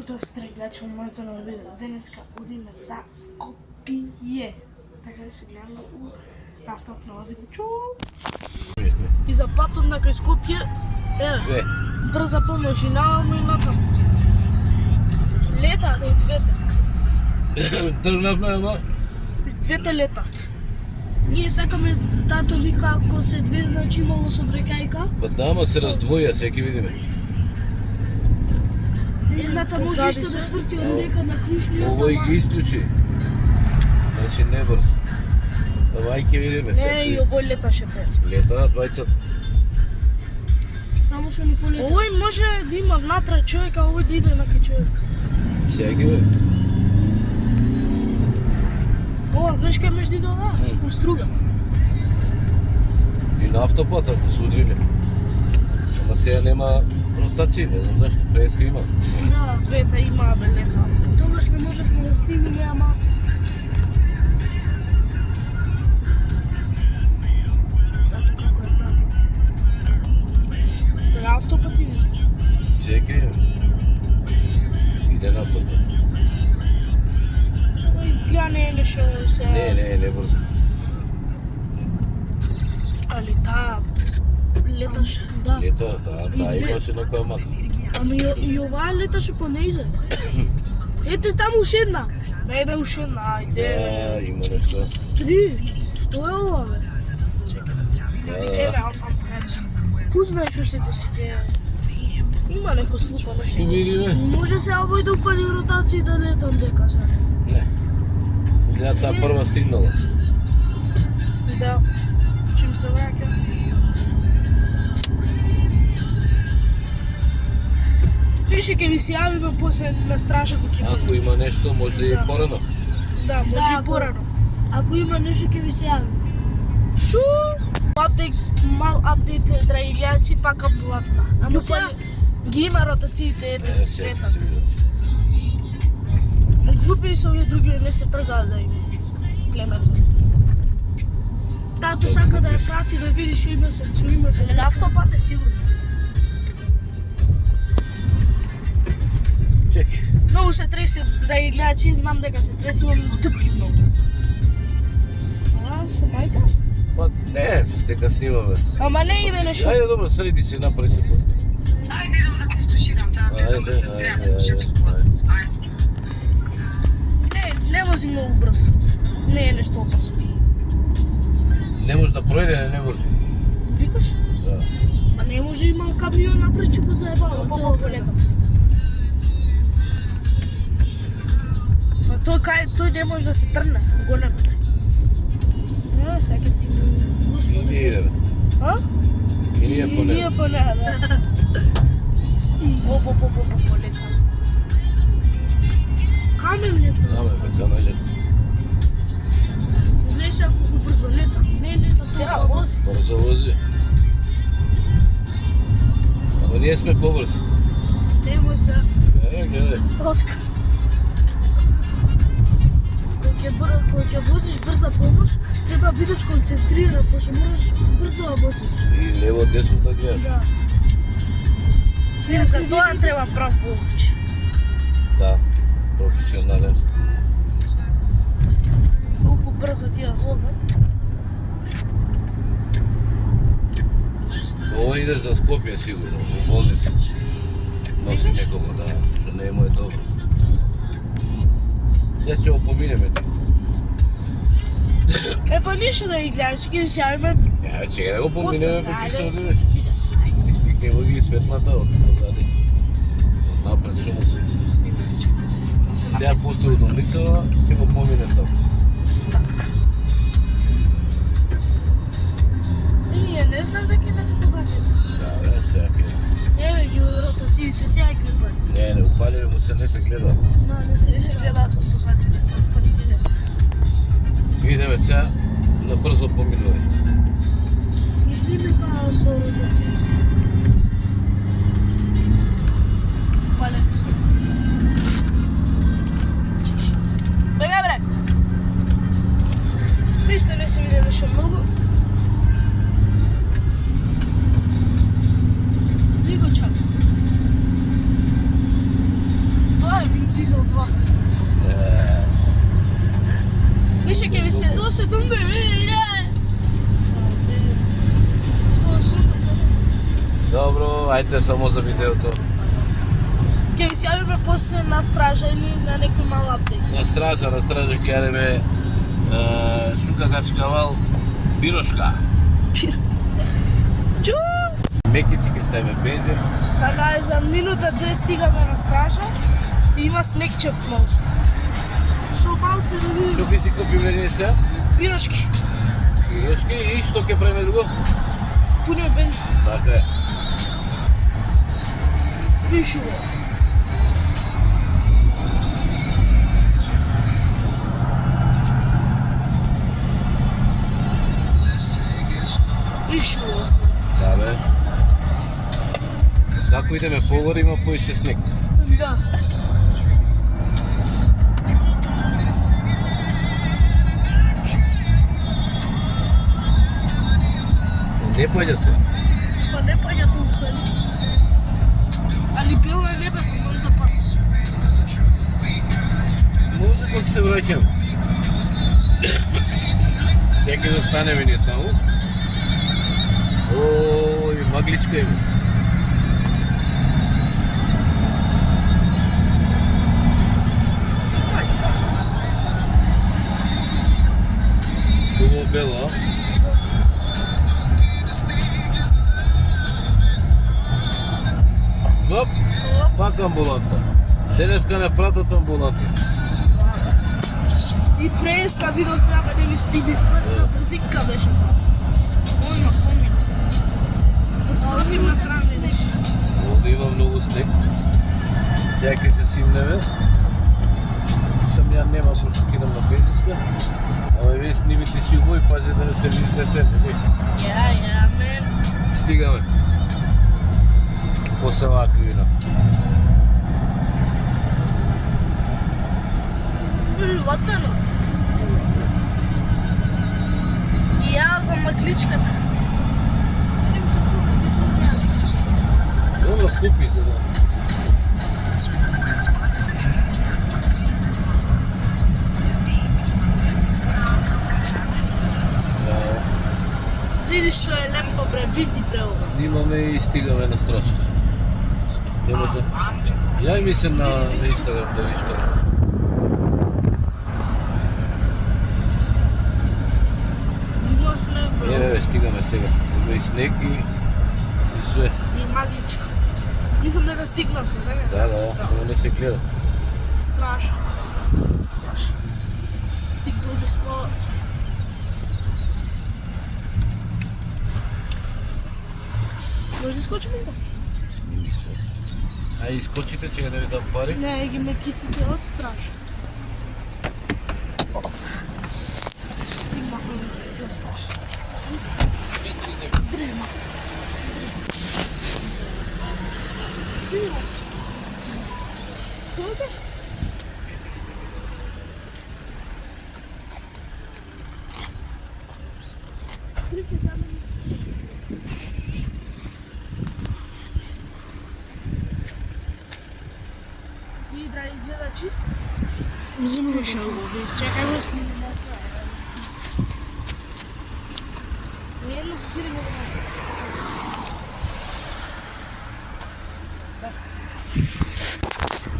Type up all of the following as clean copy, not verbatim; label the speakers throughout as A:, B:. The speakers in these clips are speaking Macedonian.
A: Тоа стреглячо моето ново видео. Денеска одиме за Скопје. Така да се гледаме у наставок на Одигучо. И за патот на кај Скопје, еве, брза помош и навамо и натаму. Летаат и двете.
B: Тргнавме, ама?
A: Двете летаат. Ние сакаме тато вика ако се две, значи имало собрекајка.
B: Па да, ама се раздвоја, сега ќе видиме.
A: Едната може исто да сврти од нека на кружнијата.
B: Овој ги исклучи. Значи не брз. Давај ќе видиме сега.
A: Не, и овој леташе без.
B: Летаат двајцата.
A: Само што ни полета. Овој може да има внатре човек, а овој да иде на кај човек.
B: Сега ќе видиме.
A: Ова, знаеш кај между иде ова? У Струга.
B: И на автопат, ако се удриле. Ама сега нема ротација, не знам зашто, преска има.
A: Да, двете има бе лета. Тогаш не можевме да стигнеме, ама... Ето како е така. На автопат иде.
B: Сега ќе видиме. Иде на автопат.
A: Изгледа не е нешто се...
B: Не брзо.
A: Али таа... Леташ, да.
B: Летаа, таа имаше на која мака.
A: Ами и оваа леташе по нејзе. Ете таму уште една. Не иде уште една, ајде.
B: Има нешто.
A: Три. Што е ова, бе?
B: Да.
A: Ку знаеш што се деси? Има некој слупано
B: Ќе видиме.
A: Може се овој да упали ротација и да летам дека се.
B: Не. Гледа таа прва стигнала.
A: Да. Чим се враќа. Пише ќе ви се јавиме после на стража кој ќе
B: Ако има нешто, може да е
A: Да.
B: порано.
A: Да, може и порано. Ако има нешто ќе ви се јавиме. Чу! Апдейт, мал апдейт, драги гледачи, пак амбулантна. Ама сега ги има ротациите, ете, светат. Глупи се овие други не се тргаат да им племето. Тато сака да ја прати да види што има се. На автопат е сигурно.
B: Чеки.
A: Многу се тресе, драги гледачи, знам дека се тресе, имам тъпки многу. А, со мајка?
B: Па не, дека снимаме.
A: Ама не иде нешто.
B: Ајде, добро, среди се напари се.
C: Ајде, идам да го стуширам таа
B: Ајде.
A: Не вози многу брзо. Не е нешто опасно.
B: Не може да пројде, не може.
A: Викаш?
B: Да.
A: А не може има камион напред, че го заебава цело полека. Тој не може да се трне, го нема. Сега ти се...
B: И ние идеме.
A: А?
B: И ние по
A: Ние
B: него.
A: по неа, да. Полека. Камен лета.
B: Аме, бе, камелет.
A: Не се ако брзо лета. Не лета, сега вози.
B: Брзо вози. Ама ние сме побрзи.
A: Немој се.
B: Гледай.
A: Отка. Кога ќе возиш брза помош, треба бидеш концентриран, пошто мораш брзо да возиш.
B: И лево, десно да гледаш.
A: Да. За тоа треба прав возич.
B: Да, професионален.
A: Колку брзо тие возат.
B: Ова иде за Скопје сигурно, во болница. Носи некого, да, што не му е добро. Ја ќе го поминеме ти.
A: Па ништо да ги гледаш, ќе се јавиме.
B: Чека да го поминеме, па ти се
A: Ајде.
B: одидеш. Истикне го ги светлата од позади. Напред што му се. Тя после удобнително ќе го помине тоа.
A: Ние не знам да ќе дадете погаѓања.
B: Да, сега ќе.
A: Еве ги ротациите, сега ги гледам.
B: Не, упалиле му се не се гледа.
A: Да, не се гледаат од позади.
B: Идеме сега на брзо поминување.
A: И сними па со ротација. Пале со ротација. Бега, бре! Ништо не се виде нешто многу. Ви го чакам. Тоа Дизел 2. Више ќе ми се 100 секунди, види.
B: Добро, ајде само за видеото.
A: Ќе ви се јавиме после на стража или на некој мал апдейт.
B: На стража ќе јадеме шука качкавал бирошка.
A: Чу!
B: Мекици ќе ставиме бензин.
A: Така е, за минута 2 стигаме на стража и има снег чепнал. Шо малце да видим.
B: Што ќе си купиме денеска?
A: Пирошки.
B: Бирошки и што ќе правиме друго?
A: Пуниме бензин.
B: Така е.
A: Вишува. Вишува сме.
B: Да бе. Како идеме погоре има поише снег.
A: Да.
B: Не појде се.
A: Па не паѓа толку, али? Али било е небето, може да падне.
B: Може пак се враќам. Ќе ќе застанеме ние таму. Ој, магличка има. Ovo belo, a? Оп, пак амбуланта. Денеска не пратат амбуланта.
A: И преска видов треба да ми стиги на брзика беше тоа. Ојма, помина. Да спортим на страна идеш.
B: Овде има многу снег. Сега ќе се симнеме. Сам ја нема пошто кидам на бензинска. Ама вие снимите си го и пази да не се виждете.
A: Ја, мен.
B: Стигаме. После овакви вина.
A: Латано. И ја го макличката. Идем се купи,
B: Добро, купите, да.
A: Види што е лепо бре, види бре ова.
B: Снимаме и стигаме на страшно. Нема за... Ја ми се на Инстаграм да виж како.
A: Има снег бре.
B: Еве, стигаме сега. Има и снег и све.
A: И магличка. Мислам дека стигнавме, така?
B: Да, само не се гледа.
A: Страшно. Страшно. Стигнали смо. Може да скочим и
B: Сними све. Ај, искочите, че да ви дам пари.
A: не, ги мекиците од страшно. Ще стигнахме мекиците од страшно. Дремат. Снимам. Кој беше? Трипи за мене. И драги гледачи, взимаме шоу, да изчекаме да снимаме. Едно сирење да направим.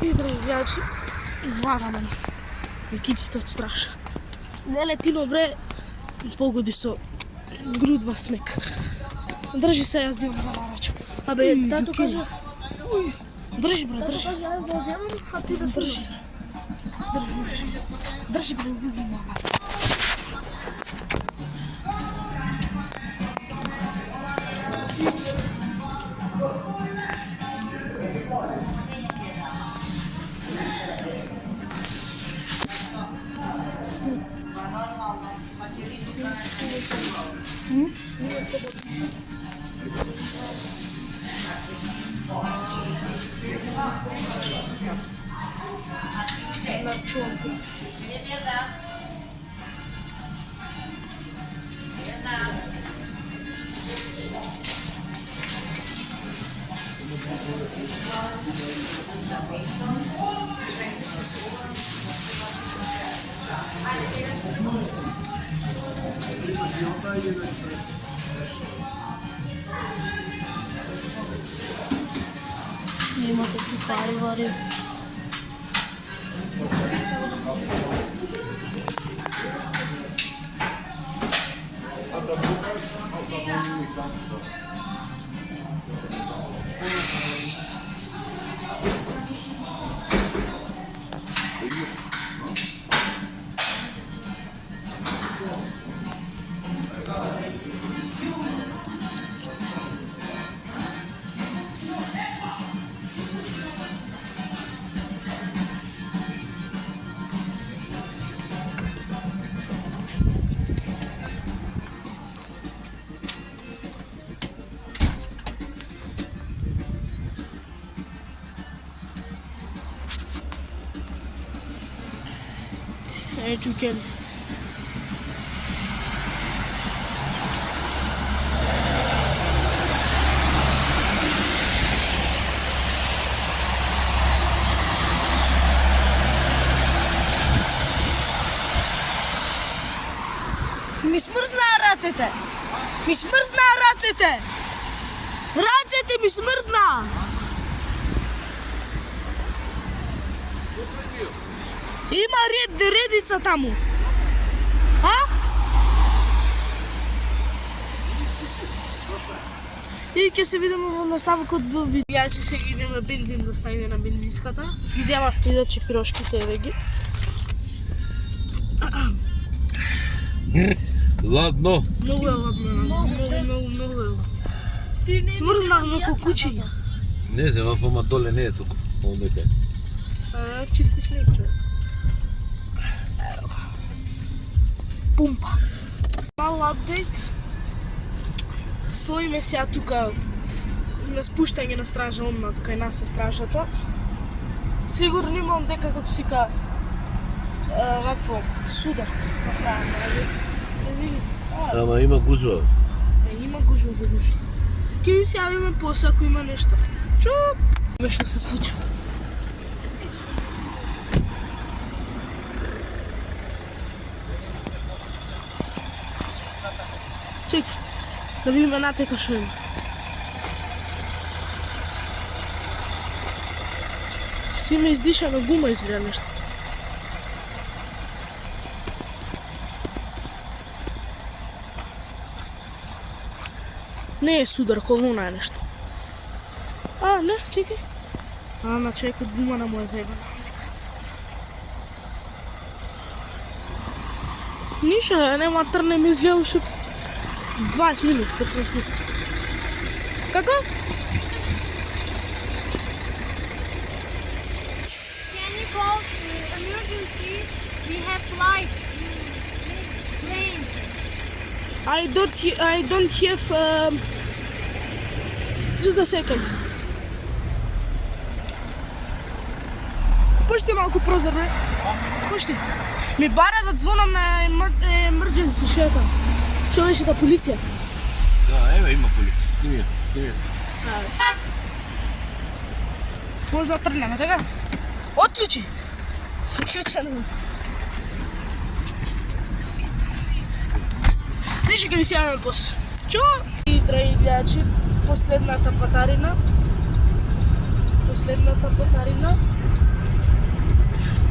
A: И драги гледачи, извадаме мекиците од страша. Леле Тино бре, погоди со грудва снег. Држи се, јас димам за нарачу. Абе, тато кажа... Држи бре, држи.
C: Кажи, аз да вземам, а ти да
A: Држи.
C: слушаш.
A: Држи бре, вуги мама. На чонку. Има такви парвари. Чукен. Ми смрзнаа рацете. Ми смрзнаа рацете. Рацете ми смрзнаа. Има редица таму. А? И ќе се видиме во наставокот во видејачи, сега идеме бензин да ставиме на бензинската. Ги земав придачи пирошките, еве ги.
B: Ладно.
A: Многу е ладно, многу е. Смрзнахме ко кучиња.
B: Не знам, ама доле не е туку. Овдека.
A: Чисти снег, човек. Пумпа. Мал апдейт. Стоиме сега тука на спуштање на стража, онна кај нас е стражата. Сигурно имам дека како сика вакво суда.
B: Ама има гужва.
A: Има гужва за гужва. Ке ви се јавиме после ако има нешто. Чуп! Што се случи? Чеки, да видиме натека шо има. Си ме издишаме гума изгледа нешто. Не е судар, колуна е нешто. А, не, чекай. Ама чекай, гума на моја заебана. Ниша, нема трнем изгледам ше 20 минути, 15 минути. Како?
D: Can you call emergency? We have flight. Plane.
A: I don't have just a second. Пушти малку прозор, бе. Пушти. Ми бара да звонам на emergency, што е там? Што беше та полиција?
B: Да, еве има полиција. Сними, сними.
A: Може да тргнеме, така? Отклучи. Отклучено. Ништо ќе ми се јавиме после. Чо? И драги гледачи, последната патарина.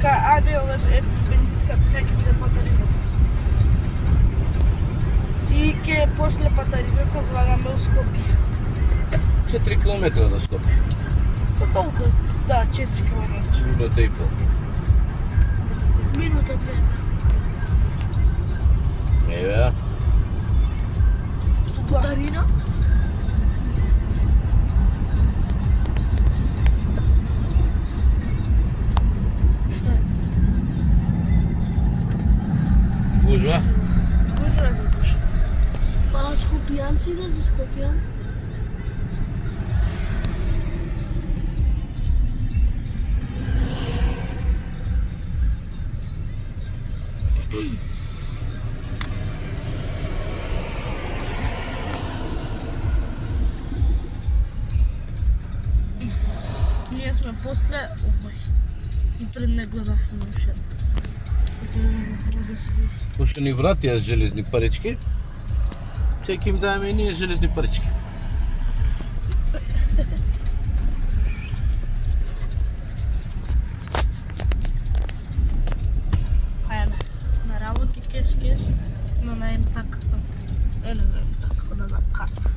A: Ајде, ова е бензинската, сега ќе биде патарината. И ќе после патарината влагаме у Скопје.
B: 4 километра на Скопје.
A: Па толку, да, 4 километра.
B: Минута и пол.
A: Минута две.
B: Еве.
A: Патарина?
B: Гужва.
A: Гужва е за гужва.
D: Па Скопјанци да за Скопјан.
A: Ние сме после, и пред не гледахме уште.
B: Пошто ни вратија железни парички. Сега ќе им даваме и ние железни парички.
A: Ајде, на работи кеш, но на една така, на карта.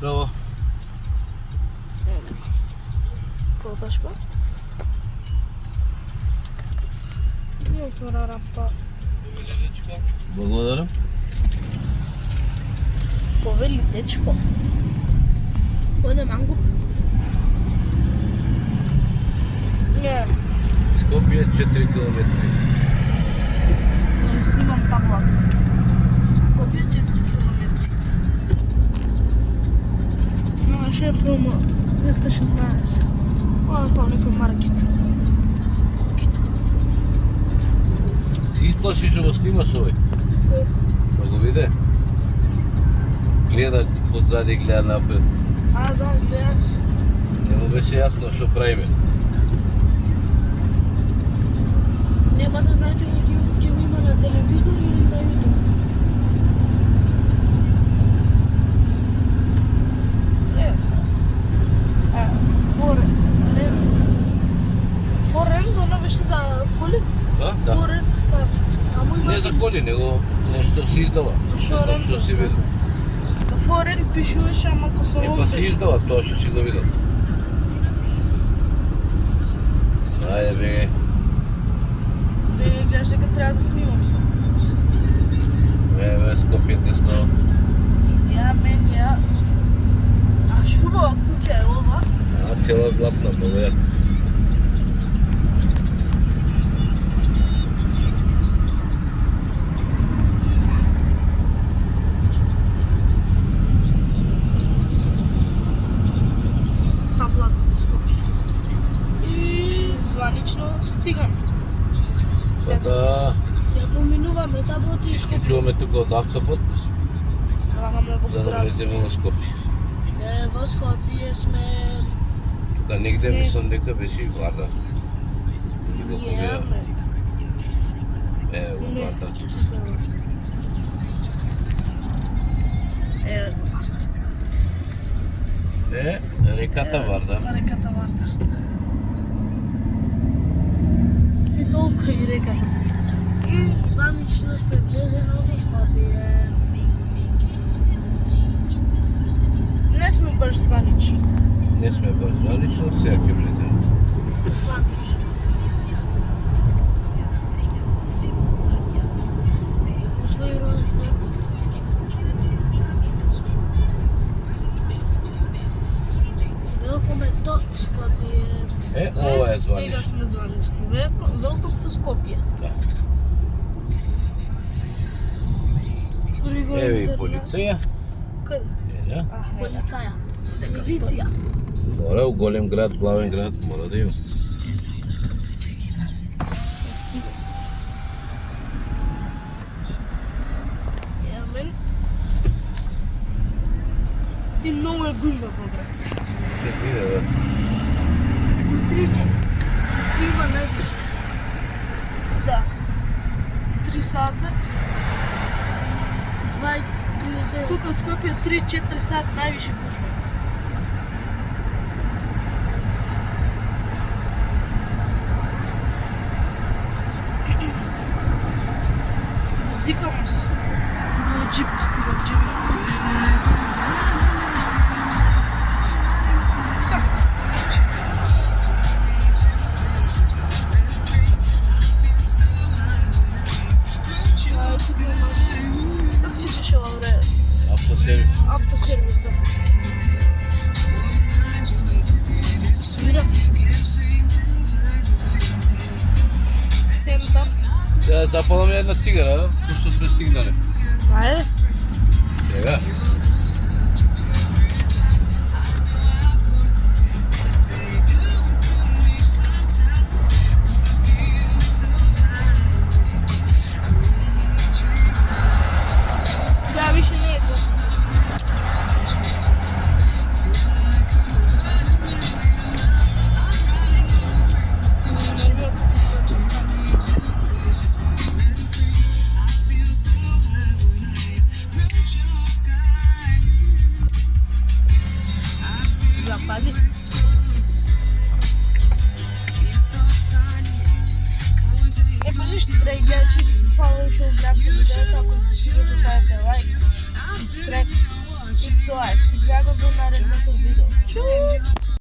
B: Браво.
A: Продаш па? Не отвора рампа.
B: Благодарам.
A: Повели дечко.
D: Оде манго.
A: Не,
B: Скопје 4 километри.
A: не снимам табло. Скопје 4 километри. Но ше промо 216. Това некој маркет.
B: Си исплашиш да го снимаш овој? Да го виде? Гледа подзади, гледа напред.
A: А, да, гледаш.
B: Не му беше јасно што правиме.
D: Нема да знаете ли ќе го има на телевизор или на YouTube.
A: Форен, оно беше за коли?
B: Да?
A: Форен, таму има...
B: Не за коли, него нешто се издава. Не знам што си видел.
A: Форен пишуваше, ама ко со
B: Па се издава тоа што си го видел. Ајде бе.
A: Гледаш дека треба да снимам се.
B: Еве, Скопје тесно.
A: Ја. А шубава куќа е ова.
B: А, цела златна, много јако.
A: Таблата за Скопје. И званично стигаме.
B: Па да,
D: Ја поминуваме таблото и Скопје.
B: чуваме тука од автопот,
A: Лагаме во
B: за да
A: град.
B: влеземе во Скопје.
D: Во Скопје сме.
B: Тука негде мислам дека беше и Вардар. И го помина. Еве го Вардар тука. Реката Вардар.
A: Реката Вардар. И толка и реката се.
D: И званично сме влезени во Скопје.
A: Не сме баш званично.
B: Не сме баш званично, сега ќе влеземе.
D: Званично. Свој родител. Велкome до Скопје.
B: Ова е
A: Сега
B: званично.
A: сме званично. Велком до Скопје.
B: Да.
A: Пригоден
B: Еве и
A: на-
B: полиција.
A: Каде?
B: Еде.
D: Полицаја.
A: Дека
D: Милиција.
B: Мора, у голем град, главен град, мора да има.
A: Јамен. И многу е гужва во град.
B: Ќе биде, да.
A: 3-4. Има највише. Да. 3 сата.
D: 2:30.
A: Тука од Скопје 3-4 сат највише гужва. Зикаме се. Во джип. Тука имаш... Како си беше во време?
B: Автосервис.
A: Автосервис. Свират. Сентар.
B: Да, запаламе една цигара, да? Пошто сме стигнале.
A: Ајде.
B: Сега.
A: Сега више не е тоа. ништо, драги гледачи, фала уште гледам видеото, ако ви се свиѓа ставете лайк, субскрайб и тоа е. Си гледам во наредното видео. Чао!